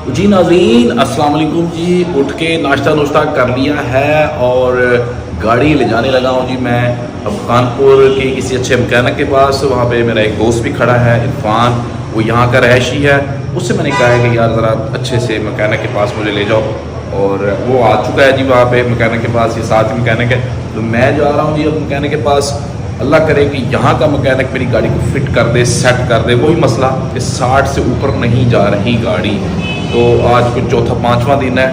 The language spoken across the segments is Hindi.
जी नाज़रीन अस्सलाम वालेकुम जी। उठ के नाश्ता नुश्ता कर लिया है और गाड़ी ले जाने लगा हूँ जी मैं अब कानपुर के किसी अच्छे मकैनिक के पास। वहाँ पे मेरा एक दोस्त भी खड़ा है इरफान, वो यहाँ का रहायशी है। उससे मैंने कहा है कि यार ज़रा अच्छे से मकैनिक के पास मुझे ले जाओ, और वो आ चुका है जी वहाँ पे मकैनिक के पास। ये साथ ही मकैनिक है, तो मैं जा रहा हूँ जी अब मकैनिक के पास। अल्लाह करे कि यहाँ का मकैनिक मेरी गाड़ी को फिट कर दे, सेट कर दे। वही मसला कि 60 से ऊपर नहीं जा रही गाड़ी। तो आज कुछ चौथा पाँचवा दिन है,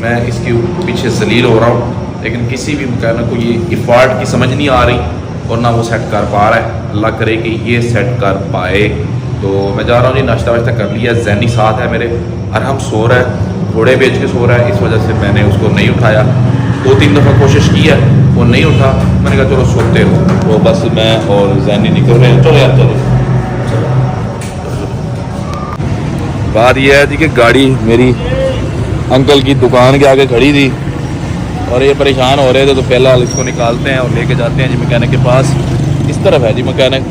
मैं इसके पीछे जलील हो रहा हूँ, लेकिन किसी भी मकैनिक को ये इफ़ार्ट की समझ नहीं आ रही और ना वो सेट कर पा रहा है। अल्लाह करे कि ये सेट कर पाए। तो मैं जा रहा हूँ जी, नाश्ता वाश्ता कर लिया। जैनी साथ है मेरे, अरहम सो रहा है, घोड़े बेच के सो रहा है, इस वजह से मैंने उसको नहीं उठाया। 2-3 दफ़ा कोशिश की है, वो नहीं उठा। मैंने कहा चलो सोते हो, तो बस मैं और जैनी निकल रहे हैं। चलो यार चलो। बात यह है जी कि गाड़ी मेरी अंकल की दुकान के आगे खड़ी थी और ये परेशान हो रहे थे, तो पहला इसको निकालते हैं और लेके जाते हैं जी मैकेनिक के पास। इस तरफ है जी मैकेनिक।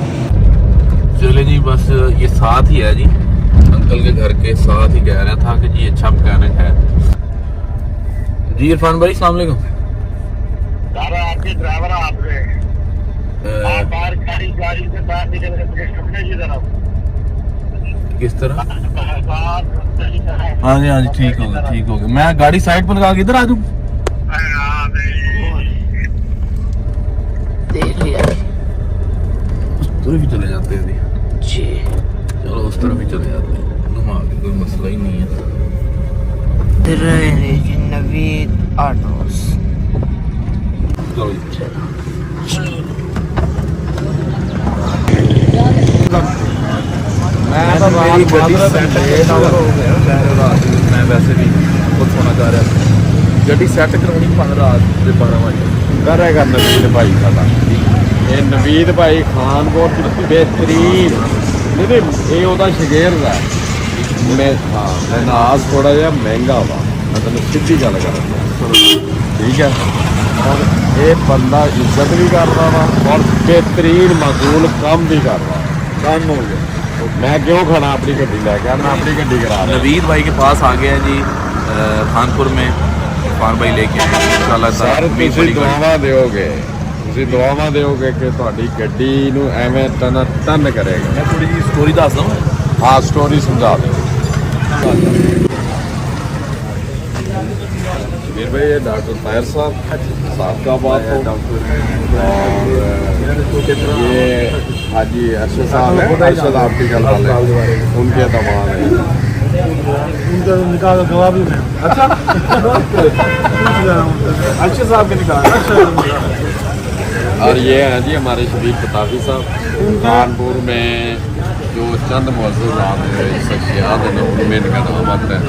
चले जी, बस ये साथ ही है जी, अंकल के घर के साथ ही कह रहा था कि जी अच्छा मैकेनिक है जी। इरफान भाई अस्सलाम वालेकुम। आपके ड्राइवर आपसे बाहर गाड़ी से बाहर निकल रहे की तरफ। किस तरह? हाँ जी ठीक हो गया, ठीक हो गया। मैं गाड़ी साइड पर लगा के इधर आ जाऊँ? देख लिया उस तरफ ही चले जाते हैं जी। चलो उस तरफ ही चले जाते हैं, घुमा के कोई मसला ही नहीं है। नवीद ऑटोस। चलो जी। मैं वैसे भी खुद सोना चाह रहा था। गड्डी सैट करानी 15 से 12 बजे करेगा नवीद भाई का। ये नवीद भाई खानपुर बेहतरीन नहीं, ये ਉਹਦਾ ਸ਼ਗੇਰ ਦਾ मैं हाँ मैं नाज थोड़ा जहा महंगा वा, मैं तेन सीधी गल कर ठीक है। और ये बंदा इज्जत भी कर रहा वा और बेहतरीन माकूल काम भी कर रहा काम हो गया। तो मैं क्यों खड़ा अपनी गड्डी लैके, मैं अपनी गड्डी करा रहा। नवीद भाई के पास आ गए हैं जी खानपुर में। इरफान भाई लेके आए इंशाल्लाह। सर तुसीं दुआवां दिओगे, तुसीं दुआवां दिओगे कि तुहाडी गड्डी नूं एवें टन टन करेगा। मैं थोड़ी जी स्टोरी दस दूँ। हाँ स्टोरी समझा दो शबीर भाई। ये डॉक्टर ताहिर साहब का बात हो, और ये हाजी अरशद साहब है, अरशद ऑप्टिकल वाले, उनके दमाद हैं। उनका निकाह का गवाह भी मैं। अच्छा अच्छे साहब के निकाह। और ये हैं जी हमारे शबीर पताफी साहब, कानपुर में जो चंद मुअज़्ज़ज़ शख्सियात हैं उनमें इनका नाम आता है।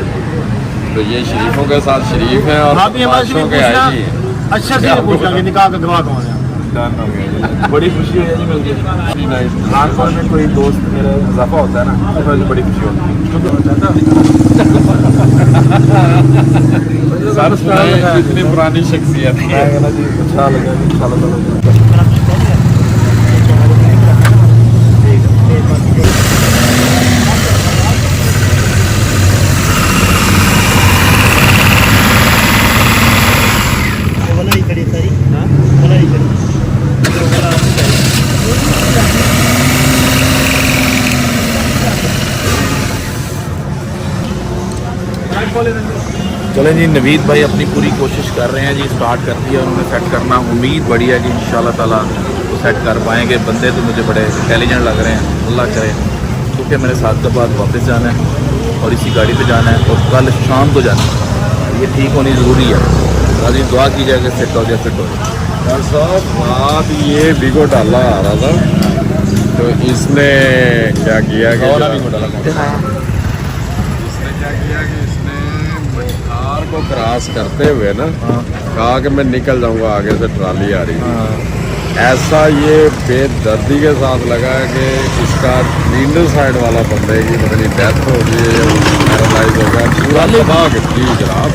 तो ये शरीफों के साथ शरीफ हैं और बादशाहों के आई जी। अच्छा से पूछना कि निकाह का गवाह कौन है? बड़ी खुशी हुई है जी मिलकर। खानपुर में कोई दोस्त मेरा इजाफा होता है ना, तो मुझे बड़ी खुशी होती है। इतनी पुरानी शख्सियत है। अच्छा लगा। चलें जी, नवीद भाई अपनी पूरी कोशिश कर रहे हैं जी, स्टार्ट कर दिया उन्होंने सेट करना। उम्मीद बड़ी है कि इंशाल्लाह ताला वो सेट कर पाएंगे। बंदे तो मुझे बड़े इंटेलिजेंट लग रहे हैं, अल्लाह करे। क्योंकि मेरे 7 के बाद वापस जाना है और इसी गाड़ी पे जाना है और कल शाम को जाना है। ये ठीक होनी ज़रूरी है। अभी दुआ की जाए कि फिट हो जाए, फिट हो जाए। डॉक्टर साहब बात ये बिगो डाला आ रहा था, तो इसने क्या किया कि को क्रॉस करते हुए ना कहा कि मैं निकल जाऊंगा, आगे से ट्राली आ रही थी। ऐसा ये बेदर्दी के साथ लगा है कि इसका नींडल साइड वाला बंदे की पता नहीं डेथ हो गई है, पैरालाइज हो गया पूरा। दबा के प्लीज जनाब,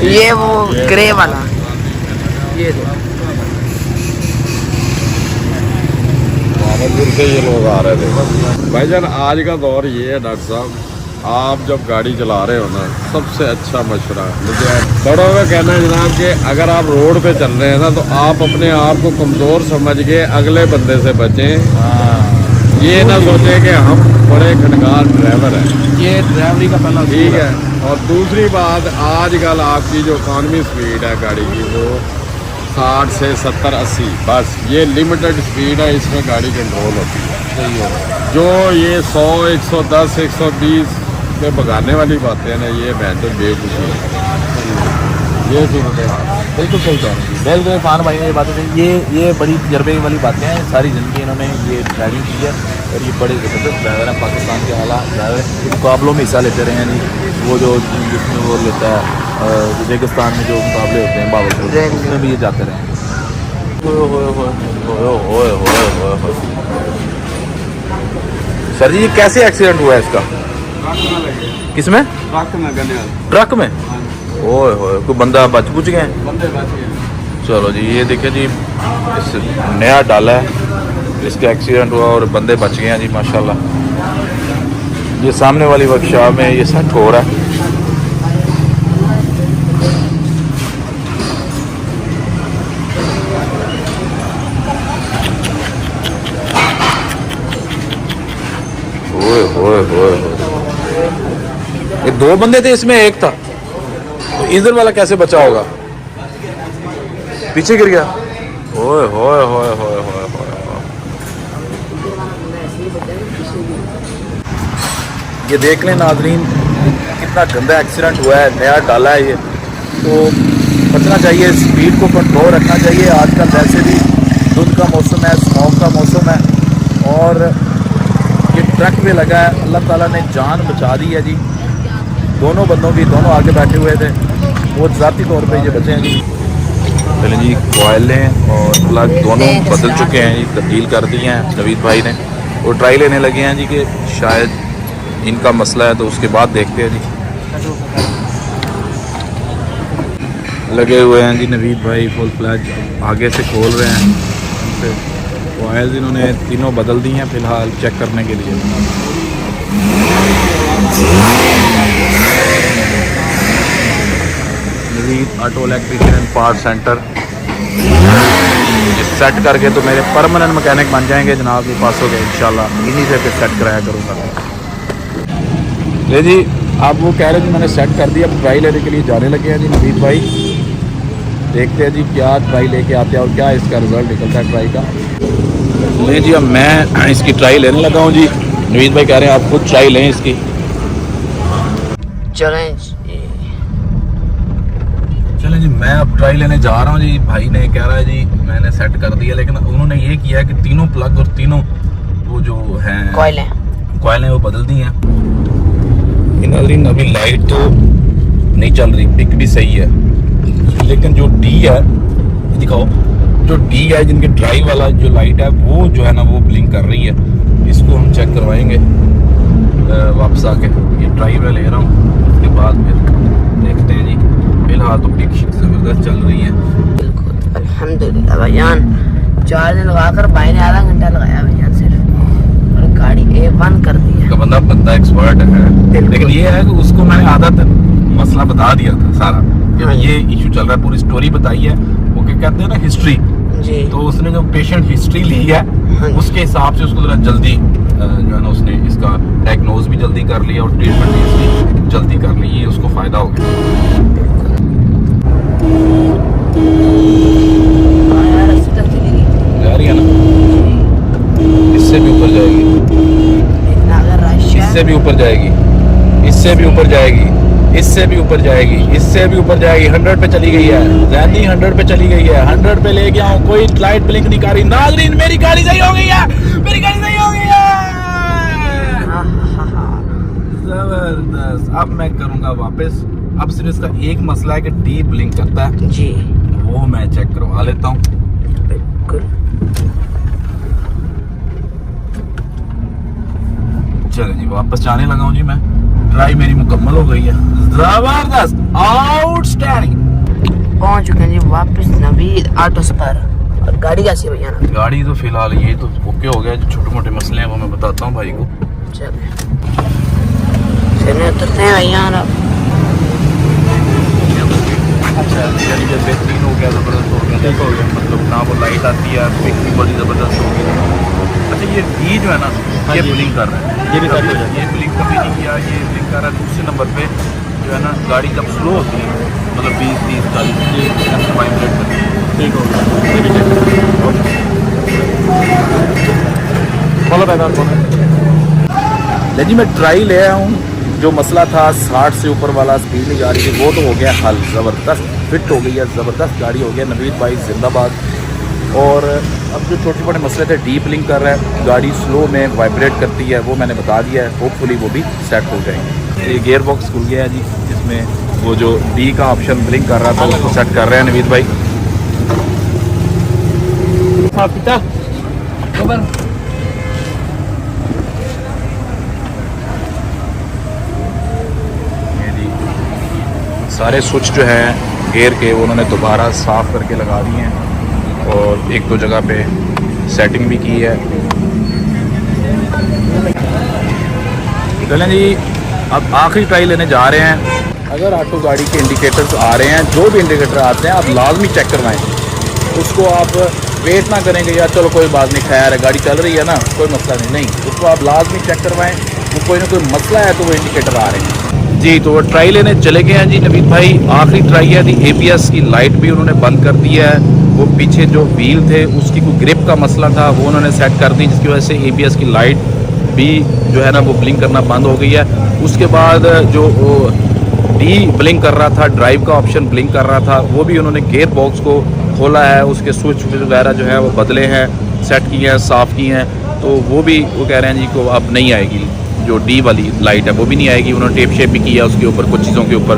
ये वो ग्रे वाला ये बाबरपुर से ये लोग आ रहे थे। भाईजान आज का दौर ये है डॉक्टर साहब आप जब गाड़ी चला रहे हो ना, सबसे अच्छा मशवरा मुझे बड़ों का कहना है जनाब कि अगर आप रोड पे चल रहे हैं ना, तो आप अपने आप को कमज़ोर समझ के अगले बंदे से बचें। ये ना सोचें कि हम बड़े खनगार ड्राइवर हैं। ये ड्राइवरी का पहला ठीक है। और दूसरी बात, आजकल आपकी जो इकॉनमी स्पीड है गाड़ी की, वो 60 से 70 80 बस ये लिमिटेड स्पीड है, इसमें गाड़ी कंट्रोल होती है। सही है। जो ये 100 110 120 पे भगाने वाली बातें हैं ना, ये बेहतर बेवकूफ़ी है। ये सूरत है। बिल्कुल सही कह रहे हैं। बिल्कुल इरफान भाई ने ये बातें कही, ये बड़ी तजर्बे वाली बातें हैं। सारी ज़िंदगी इन्होंने ये ड्राइविंग की है और ये बड़े ज़बरदस्त ड्राइवर हैं। पाकिस्तान के आला ड्राइवर मुकाबलों में हिस्सा लेते रहे हैं जी। वो जो जिसमें वो लेता है उज़्बेकिस्तान में जो मुकाबले होते हैं बाबा, उसमें भी ये जाते रहे हैं। सर जी ये कैसे एक्सीडेंट हुआ है इसका? किसमें? ट्रक में। ओए होए, कोई बंदा बच बुच गए? चलो जी, ये देखिए जी, इस नया डाला है, इसका एक्सीडेंट हुआ और बंदे बच गए हैं जी माशाल्लाह। ये सामने वाली वर्कशॉप में ये सेट हो रहा है। ओए होए होए होए, ये 2 बंदे थे, इसमें एक था, तो इधर वाला कैसे बचा होगा? पीछे गिर गया। ओए होए होए होए होए होए। ये देख लें नाज़रीन, कितना गंदा एक्सीडेंट हुआ है। नया डाला है ये, तो बचना चाहिए, स्पीड को कंट्रोल रखना चाहिए। आजकल वैसे भी धुंध का मौसम है, स्मॉग का मौसम है, और ये ट्रक में लगा है। अल्लाह ताला ने जान बचा दी है जी दोनों बंदों की। दोनों आगे बैठे हुए थे, वो ज़ाती तौर पे ये बचे हैं जी। पहले जी कोयलें और प्लग दोनों बदल चुके हैं जी, तब्दील कर दिए हैं नवीद भाई ने। वो ट्राई लेने लगे हैं जी कि शायद इनका मसला है, तो उसके बाद देखते हैं जी। लगे हुए हैं जी नवीद भाई फुल फ्लैज, आगे से खोल रहे हैं। कोयल इन्होंने तीनों बदल दी हैं फ़िलहाल चेक करने के लिए। Naveed auto electrician and part centre, set करके तो मेरे परमानेंट मैकेनिक बन जाएंगे जनाब के पास हो गए इंशाल्लाह। इन्हीं से फिर सेट कराया करूँगा। ले जी, आप वो कह रहे थे मैंने सेट कर दिया, अब ट्राई लेने के लिए जाने लगे हैं जी नवीद भाई। देखते हैं जी क्या ट्राई लेके आते हैं और क्या इसका रिज़ल्ट निकलता है ट्राई का। नहीं जी, अब मैं इसकी ट्राई लेने लगा हूँ जी। नवीद भाई कह रहे हैं आप खुद ट्राई लें इसकी। चलें जी, मैं अब ट्राई लेने जा रहा हूँ जी। भाई ने कह रहा है जी मैंने सेट कर दिया, लेकिन उन्होंने ये किया कि तीनों प्लग और तीनों वो जो हैं कोयलें वो बदल दी हैं। नाज़रीन अभी लाइट तो नहीं चल रही, पिक भी सही है, लेकिन जो डी है, दिखाओ, जो डी है जिनके ड्राइव वाला जो लाइट है वो जो है ना वो ब्लिंक कर रही है। इसको हम चेक करवाएंगे वापस आके। ये ड्राइव में ले रहा हूँ, उसके बाद फिर देखते हैं जी। फिलहाल तो पिक ज़बरदस्त चल रही है। बिल्कुल अल्हम्दुलिल्लाह भाईजान। चार्ज लगाकर भाई ने आधा घंटा लगाया भाईजान सिर्फ, और गाड़ी A1 कर दी है। का बंदा एक्सपर्ट है, लेकिन ये है कि उसको मैंने आधा मसला बता दिया था सारा कि ये इशू चल रहा है, पूरी स्टोरी बताई है। वो क्या कहते हैं ना, हिस्ट्री जी। तो उसने जो पेशेंट हिस्ट्री ली है उसके हिसाब से उसको जरा जल्दी जो है ना उसने इसका डायग्नोज भी जल्दी कर लिया और ट्रीटमेंट भी इसकी जल्दी कर ली। ये उसको फ़ायदा हो गया। जा रही है ना, इससे भी ऊपर जाएगी, इससे भी ऊपर जाएगी, इससे भी ऊपर जाएगी, इससे भी ऊपर जाएगी, इससे भी ऊपर जाएगी। 100 पे चली गई है जैनी, 100 पे चली गई है। 100 पे ले गया हूँ, कोई लाइट ब्लिंक नहीं कर रही। नाज़रीन मेरी गाड़ी सही हो गई है, मेरी गाड़ी सही हो गई है। जबरदस्त। अब मैं करूँगा वापस। अब सिर्फ इसका एक मसला है कि डी ब्लिंक करता है जी, वो मैं चेक करवा लेता हूँ। बिल्कुल। चलो जी, वापस जाने लगा हूँ जी मैं। ट्राई मेरी मुकम्मल हो गई है, जबरदस्त, आउटस्टैंडिंग। पहुंच चुके हैं जी वापस नवीद ऑटोस पर। और गाड़ी कैसी भैया ना? गाड़ी तो फिलहाल ये तो ओके हो गया, जो छोटे मोटे मसले हैं वो मैं बताता हूँ भाई को। चले चले उतरते हैं भैया आप। अच्छा यानी कि बेहतरीन हो गया, ज़बरदस्त हो गया, ठीक हो गया, मतलब ना वो लाइट आती है, पिक भी बड़ी ज़बरदस्त हो गई। अच्छा ये डी जो है ना ये ब्लिंक कर रहा है, ये भी कर रहा है। ये ब्लिंक कभी नहीं किया, ये ब्लिंक कर रहा है। दूसरे नंबर पे जो है ना गाड़ी जब स्लो होती है, मतलब 20-30 40 वाइब्रेट करती है, ठीक हो गया, ये भी बोलो पैदा ले जी। मैं ट्राई ले आया हूँ, जो मसला था 60 से ऊपर वाला स्पीड नहीं जा रही थी वो तो हो गया हल, ज़बरदस्त फिट हो गई है, ज़बरदस्त गाड़ी हो गया। नवीद भाई जिंदाबाद। और अब जो छोटे छोटे मसले थे, डीप लिंक कर रहा है, गाड़ी स्लो में वाइब्रेट करती है, वो मैंने बता दिया है, होपफुली वो भी सेट हो जाएंगे। ये गियर बॉक्स खुल गया है जी, जिसमें वो जो डी का ऑप्शन ब्लिंक कर रहा था उसको सेट कर रहे हैं नवीद भाई। सारे स्विच जो हैं गियर के वो उन्होंने दोबारा साफ़ करके लगा दिए हैं और एक दो जगह पे सेटिंग भी की है। चलें जी, अब आखिरी ट्राई लेने जा रहे हैं। अगर ऑटो गाड़ी के इंडिकेटर्स आ रहे हैं, जो भी इंडिकेटर आते हैं आप लाजमी चेक करवाएं, उसको आप वेट ना करेंगे यार चलो कोई बात नहीं, खैर है गाड़ी चल रही है ना कोई मसला नहीं, उसको आप लाजमी चेक करवाएं, वो कोई ना कोई मसला है तो वो इंडिकेटर आ रहे हैं जी। तो वो ट्राई लेने चले गए हैं जी नवीद भाई, आखिरी ट्राई है जी। ABS की लाइट भी उन्होंने बंद कर दी है, वो पीछे जो व्हील थे उसकी कोई ग्रिप का मसला था वो उन्होंने सेट कर दी, जिसकी वजह से ABS की लाइट भी जो है ना वो ब्लिंक करना बंद हो गई है। उसके बाद जो डी ब्लिंक कर रहा था, ड्राइव का ऑप्शन ब्लिंक कर रहा था, वो भी उन्होंने गियर बॉक्स को खोला है, उसके स्विच वगैरह जो है वो बदले हैं, सेट किए हैं, साफ़ किए हैं, तो वो भी वो कह रहे हैं जी को अब नहीं आएगी, जो डी वाली लाइट है वो भी नहीं आएगी। उन्होंने टेप शेप भी किया उसके ऊपर कुछ चीज़ों के ऊपर।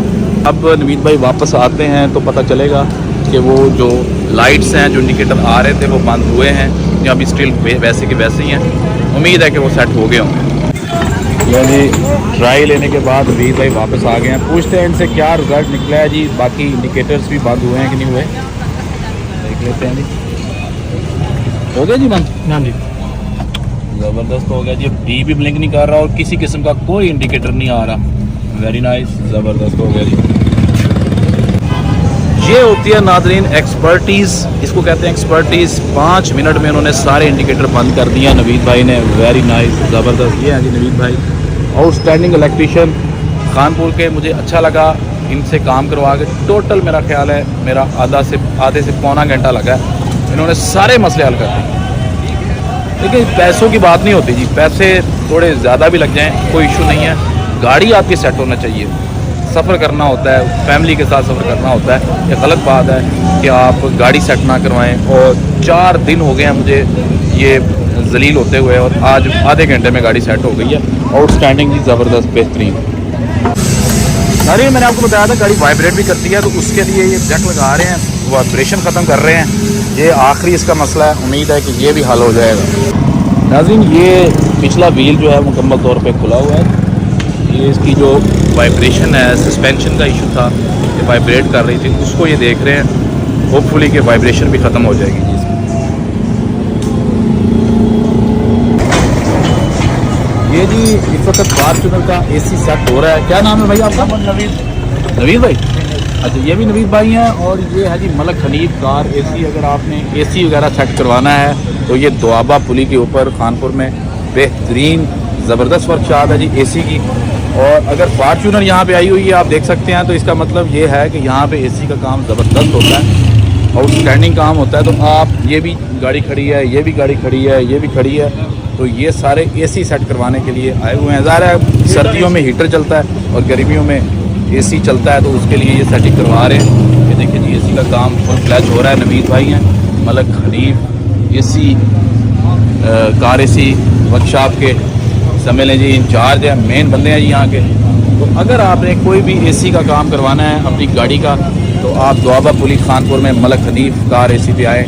अब नवीद भाई वापस आते हैं तो पता चलेगा कि वो जो लाइट्स हैं, जो इंडिकेटर आ रहे थे वो बंद हुए हैं या अभी स्टिल वैसे के वैसे ही हैं। उम्मीद है कि वो सेट हो गए होंगे। यानी ट्राई लेने के बाद नवीद भाई वापस आ गए हैं, पूछते हैं इनसे क्या रिजल्ट निकला है जी, बाकी इंडिकेटर्स भी बंद हुए हैं कि नहीं हुए, देख लेते हैं जी। हो गया जी बंद? हाँ जी, ज़बरदस्त हो गया जी। अब डी भी ब्लिंक नहीं कर रहा और किसी किस्म का कोई इंडिकेटर नहीं आ रहा। वेरी नाइस, ज़बरदस्त हो गया जी। ये होती है नादरीन एक्सपर्टीज़, इसको कहते हैं एक्सपर्टीज़। 5 मिनट में उन्होंने सारे इंडिकेटर बंद कर दिया नवीद भाई ने। वेरी नाइस, ज़बरदस्त। ये है जी नवीद भाई, आउटस्टैंडिंग इलेक्ट्रीशियन खानपुर के। मुझे अच्छा लगा इनसे काम करवा के। टोटल मेरा ख्याल है मेरा आधे से पौना घंटा लगा है, इन्होंने सारे मसले हल कर दिए। लेकिन पैसों की बात नहीं होती जी, पैसे थोड़े ज़्यादा भी लग जाएं कोई इशू नहीं है, गाड़ी आपकी सेट होना चाहिए। सफ़र करना होता है, फैमिली के साथ सफ़र करना होता है। ये गलत बात है कि आप गाड़ी सेट ना करवाएं। और 4 दिन हो गए हैं मुझे ये जलील होते हुए और आज आधे घंटे में गाड़ी सेट हो गई है। आउटस्टैंडिंग जी, ज़बरदस्त, बेहतरीन। अरे मैंने आपको बताया था गाड़ी वाइब्रेट भी करती है, तो उसके लिए ये जैक लगा रहे हैं, वाइब्रेशन ख़त्म कर रहे हैं। ये आखिरी इसका मसला है, उम्मीद है कि ये भी हल हो जाएगा। नाज़रीन, ये पिछला व्हील जो है मुकम्मल तौर पे खुला हुआ है। ये इसकी जो वाइब्रेशन है, सस्पेंशन का इशू था, ये वाइब्रेट कर रही थी, उसको ये देख रहे हैं। होपफुली कि वाइब्रेशन भी ख़त्म हो जाएगी जी इसकी। ये जी इस वक्त फॉर्च्यूनर का AC सेट हो रहा है। क्या नाम है भाई आपका? नवीद भाई। अच्छा, ये भी नवीद भाई हैं। और ये है जी मलक हनीफ कार AC। अगर आपने AC वगैरह सेट करवाना है तो ये दोआबा पुली के ऊपर कानपुर में बेहतरीन ज़बरदस्त वर्कशॉप है जी AC की। और अगर फॉर्च्यूनर यहाँ पे आई हुई है आप देख सकते हैं, तो इसका मतलब ये है कि यहाँ पे AC का काम ज़बरदस्त होता है, आउटस्टैंडिंग काम होता है। तो आप, ये भी गाड़ी खड़ी है, ये भी गाड़ी खड़ी है, ये भी खड़ी है, तो ये सारे AC सेट करवाने के लिए आए हुए हैं। ज़ाहिर है सर्दियों में हीटर चलता है और गर्मियों में AC चलता है, तो उसके लिए ये सेटिंग करवा रहे हैं। ये देखिए जी AC का काम फुल फ्लैश हो रहा है। नवीद भाई हैं Malak Hanif AC car AC workshop के समझ लें जी इंचार्ज है, मेन बंदे हैं जी यहाँ के। तो अगर आपने कोई भी AC का काम करवाना है अपनी गाड़ी का, तो आप दोआबा पुली खानपुर में मलक हनीफ कार AC पे आए,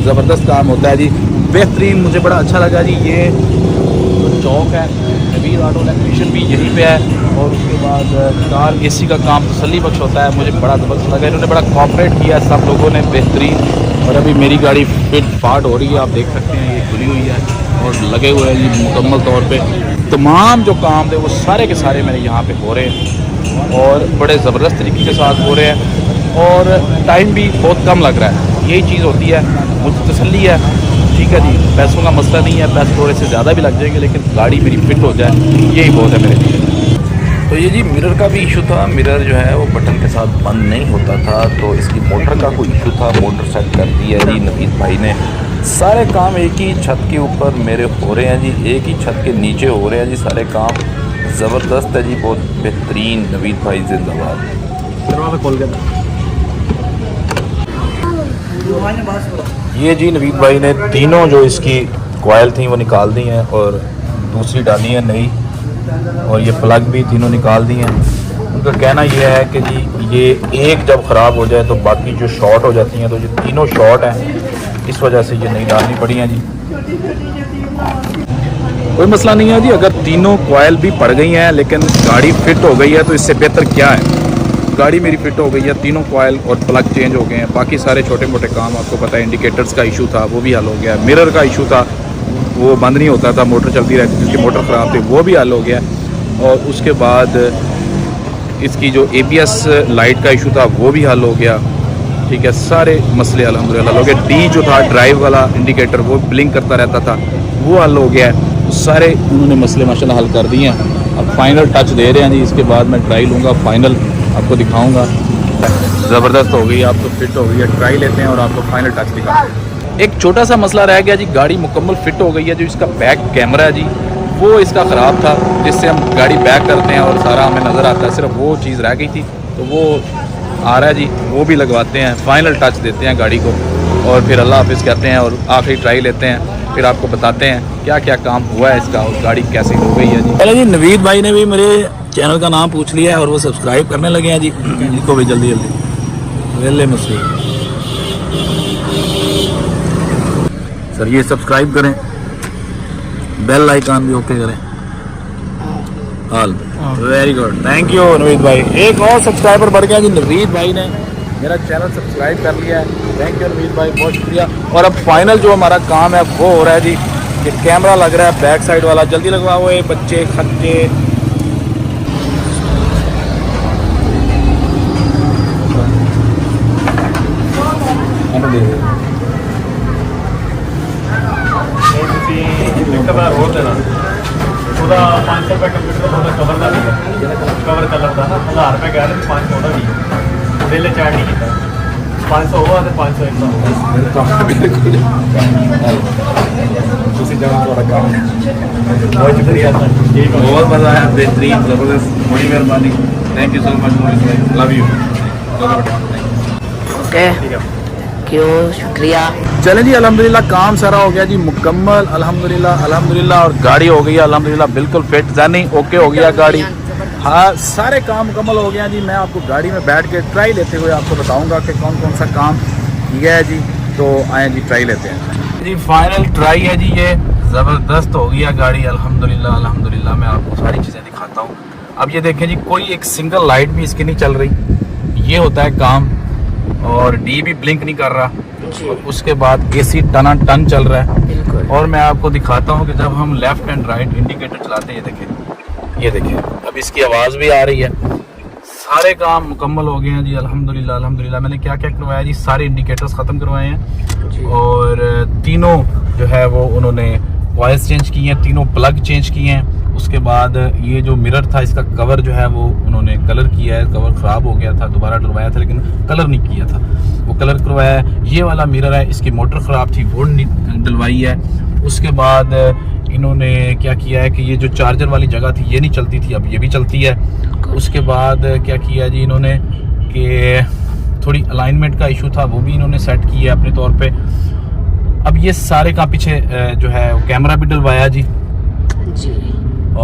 ज़बरदस्त काम होता है जी, बेहतरीन। मुझे बड़ा अच्छा लगा जी। ये जो चौक है, नवीद ऑटो इलेक्ट्रीशियन भी यहीं पे है। और उसके बाद कार AC का काम तसल्ली बख्श होता है, मुझे बड़ा ज़बरदस्त लगा। इन्होंने बड़ा कॉपरेट किया सब लोगों ने, बेहतरीन। और अभी मेरी गाड़ी फिट फाट हो रही है, आप देख सकते हैं, ये खुली हुई है और लगे हुए हैं जी मुकम्मल तौर पे। तमाम जो काम थे वो सारे के सारे मेरे यहाँ पे हो रहे हैं और बड़े ज़बरदस्त तरीके के साथ हो रहे हैं और टाइम भी बहुत कम लग रहा है। यही चीज़ होती है, मुझे तसल्ली है। ठीक है जी, पैसों का मसला नहीं है, पैसे थोड़े से ज़्यादा भी लग जाएंगे लेकिन गाड़ी मेरी फिट हो जाए, यही बहुत है मेरे लिए। तो ये जी मिरर का भी इशू था। मिरर जो है वो बटन के साथ बंद नहीं होता था, तो इसकी मोटर का कोई इशू था। मोटर सेट कर दी है जी नवीद भाई ने। सारे काम एक ही छत के ऊपर मेरे हो रहे हैं जी, एक ही छत के नीचे हो रहे हैं जी सारे काम। ज़बरदस्त है जी, बहुत बेहतरीन। नवीद भाई जिंदाबाद। दरवाज़ा खोल के ये जी नवीद भाई ने तीनों जो इसकी कॉयल थी वो निकाल दी हैं और दूसरी डाली है नई, और ये प्लग भी तीनों निकाल दी हैं। उनका कहना ये है कि जी ये एक जब ख़राब हो जाए तो बाकी जो शॉर्ट हो जाती हैं, तो ये तीनों शॉर्ट हैं, इस वजह से ये नई डालनी पड़ी हैं जी। कोई मसला नहीं है जी, अगर तीनों कॉयल भी पड़ गई हैं लेकिन गाड़ी फिट हो गई है तो इससे बेहतर क्या है। गाड़ी मेरी फिट हो गई है, तीनों कॉयल और प्लग चेंज हो गए हैं। बाकी सारे छोटे मोटे काम आपको पता है, इंडिकेटर्स का इशू था वो भी हल हो गया, मिरर का इशू था वो बंद नहीं होता था, मोटर चलती रहती थी, जिसकी मोटर ख़राब थी वो भी हल हो गया। और उसके बाद इसकी जो ABS लाइट का इशू था वो भी हल हो गया। ठीक है, सारे मसले अल्हम्दुलिल्लाह हल हो गए। D जो था ड्राइव वाला इंडिकेटर वो ब्लिंक करता रहता था वो हल हो गया है। सारे उन्होंने मसले माशाल्लाह हल कर दिए हैं। अब फाइनल टच दे रहे हैं जी, इसके बाद मैं ट्राई लूँगा, फाइनल आपको दिखाऊंगा। ज़बरदस्त हो गई, आप तो फिट हो गई है। ट्राई लेते हैं और आपको फाइनल टच दिखाते हैं। एक छोटा सा मसला रह गया जी, गाड़ी मुकम्मल फिट हो गई है। जो इसका बैक कैमरा है जी वो इसका ख़राब था, जिससे हम गाड़ी बैक करते हैं और सारा हमें नज़र आता है, सिर्फ वो चीज़ रह गई थी, तो वो आ रहा है जी, वो भी लगवाते हैं, फाइनल टच देते हैं गाड़ी को और फिर अल्लाह हाफिज़ कहते हैं और आखिरी ट्राई लेते हैं, फिर आपको बताते हैं क्या क्या काम हुआ है इसका और गाड़ी कैसी हो गई है जी। पहले जी नवीद भाई ने भी मेरे चैनल का नाम पूछ लिया है और वो सब्सक्राइब करने लगे हैं जी। लिखो भी जल्दी जल्दी, वेले मसली सर, ये सब्सक्राइब करें, बेल आइकन भी ओके करें। हाल very good, thank you Naveed भाई। एक और सब्सक्राइबर बढ़ गया जी, नवीद भाई ने मेरा चैनल सब्सक्राइब कर लिया है। थैंक यू नवीद भाई, बहुत शुक्रिया। और अब फाइनल जो हमारा काम है वो हो रहा है जी, ये कैमरा लग रहा है बैक साइड वाला, जल्दी लगवाओ ये बच्चे खच्चे। ਉਹਦਾ 500 ਰੁਪਏ ਕੰਪਿਊਟਰ ਉਹਦਾ ਕਵਰ ਦਾ ਲਿਆ, ਕਵਰ ਕਲਰ ਦਾ 1000 ਰੁਪਏ ਕਹਿ ਰਹੇ 500 ਦਾ ਵੀ ਬਿੱਲ ਚਾਰਜ ਨਹੀਂ ਕੀਤਾ। 500 ਹੋਆ ਤੇ 500 ਇੱਕ ਤੁਸੀਂ ਜਾਣਾ ਤੁਹਾਡਾ ਕੰਮ। ਬਹੁਤ ਸ਼ੁਕਰੀਆ ਸਰ, ਠੀਕ ਹੈ, बहुत मज़ा आया, बेहतरीन, ज़बरदस्त, बड़ी मेहरबानी। Thank you so much, love you. Okay, क्यों, शुक्रिया। चलें जी, अल्हम्दुलिल्लाह काम सारा हो गया जी मुकम्मल, अल्हम्दुलिल्लाह अल्हम्दुलिल्लाह, और गाड़ी हो गई है अल्हम्दुलिल्लाह बिल्कुल फिट, जानी ओके हो गया गाड़ी। हाँ, सारे काम मुकम्मल हो गया जी। मैं आपको गाड़ी में बैठ के ट्राई लेते हुए आपको बताऊंगा कि कौन कौन सा काम किया है जी। तो आए जी, ट्राई लेते हैं जी। फाइनल ट्राई है जी, ये ज़बरदस्त हो गया गाड़ी अल्हम्दुलिल्लाह अल्हम्दुलिल्लाह। मैं आपको सारी चीज़ें दिखाता हूँ। अब ये देखें जी, कोई एक सिंगल लाइट भी इसकी नहीं चल रही, ये होता है काम। और D भी ब्लिंक नहीं कर रहा, और उसके बाद AC टना टन चल रहा है। और मैं आपको दिखाता हूँ कि जब हम लेफ्ट एंड राइट इंडिकेटर चलाते हैं, ये देखें, अब इसकी आवाज़ भी आ रही है। सारे काम मुकम्मल हो गए हैं जी अल्हम्दुलिल्लाह अल्हम्दुलिल्लाह। मैंने क्या क्या करवाया जी, सारे इंडिकेटर्स ख़त्म करवाए हैं और तीनों जो है वो उन्होंने वॉइस चेंज की हैं, तीनों प्लग चेंज किए हैं। उसके बाद ये जो मिरर था इसका कवर जो है वो उन्होंने कलर किया है, कवर ख़राब हो गया था, दोबारा डलवाया था लेकिन कलर नहीं किया था, वो कलर करवाया है। ये वाला मिरर है, इसकी मोटर ख़राब थी वो डलवाई है। उसके बाद इन्होंने क्या किया है कि ये जो चार्जर वाली जगह थी ये नहीं चलती थी, अब ये भी चलती है। उसके बाद क्या किया जी इन्होंने कि थोड़ी अलाइनमेंट का इशू था वो भी इन्होंने सेट किया अपने तौर पे। अब ये सारे का पीछे जो है कैमरा भी डलवाया जी।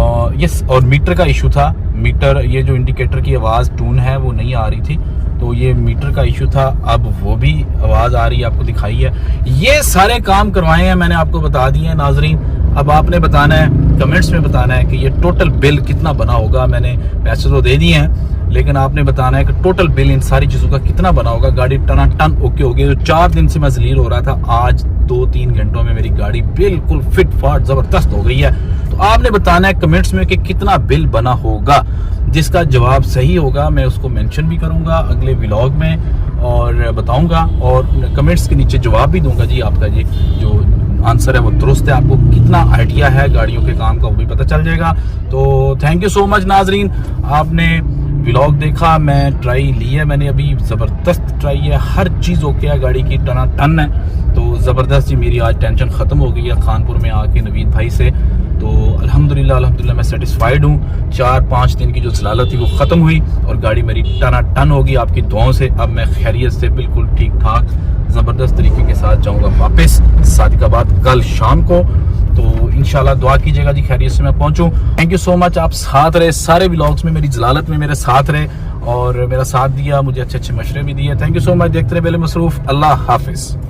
और यस, और मीटर का इशू था, मीटर ये जो इंडिकेटर की आवाज़ टून है वो नहीं आ रही थी, तो ये मीटर का इशू था, अब वो भी आवाज़ आ रही है, आपको दिखाई है। ये सारे काम करवाए हैं मैंने, आपको बता दिए हैं नाजरीन। अब आपने बताना है, कमेंट्स में बताना है कि ये टोटल बिल कितना बना होगा। मैंने पैसे तो दे दिए हैं लेकिन आपने बताना है कि टोटल बिल इन सारी चीज़ों का कितना बना होगा। गाड़ी टना टन ओके हो गई। तो 4 दिन से मैं जलील हो रहा था, आज 2-3 घंटों में मेरी गाड़ी बिल्कुल फिट फाट ज़बरदस्त हो गई है। तो आपने बताना है कमेंट्स में कि कितना बिल बना होगा। जिसका जवाब सही होगा मैं उसको मेंशन भी करूंगा अगले व्लॉग में और बताऊंगा, और कमेंट्स के नीचे जवाब भी दूंगा जी। आपका ये जो आंसर है वो दुरुस्त है, आपको कितना आइडिया है गाड़ियों के काम का वो भी पता चल जाएगा। तो थैंक यू सो मच नाजरीन, आपने व्लॉग देखा, मैं ट्राई ली है, मैंने अभी ज़बरदस्त ट्राई है, हर चीज़ ओके है, गाड़ी की टना टन है। तो ज़बरदस्त जी, मेरी आज टेंशन ख़त्म हो गई है खानपुर में आके नवीद भाई से। तो अल्हम्दुलिल्लाह मैं सेटिस्फाइड हूँ। 4-5 दिन की जो जलालत थी वो ख़त्म हुई और गाड़ी मेरी टना टन होगी आपकी दुआओं से। अब मैं खैरियत से बिल्कुल ठीक ठाक ज़बरदस्त तरीके के साथ जाऊँगा वापस सादिकाबाद कल शाम को। तो इंशाल्लाह दुआ कीजिएगा जी खैरियत से मैं पहुँचूँ। थैंक यू सो मच, आप साथ रहे सारे व्लॉग्स में, मेरी जलालत में मेरे साथ रहे और मेरा साथ दिया, मुझे अच्छे अच्छे मशवरे भी दिए। Thank you so much. देखते रहे बेले मसरूफ़। अल्लाह हाफिज़।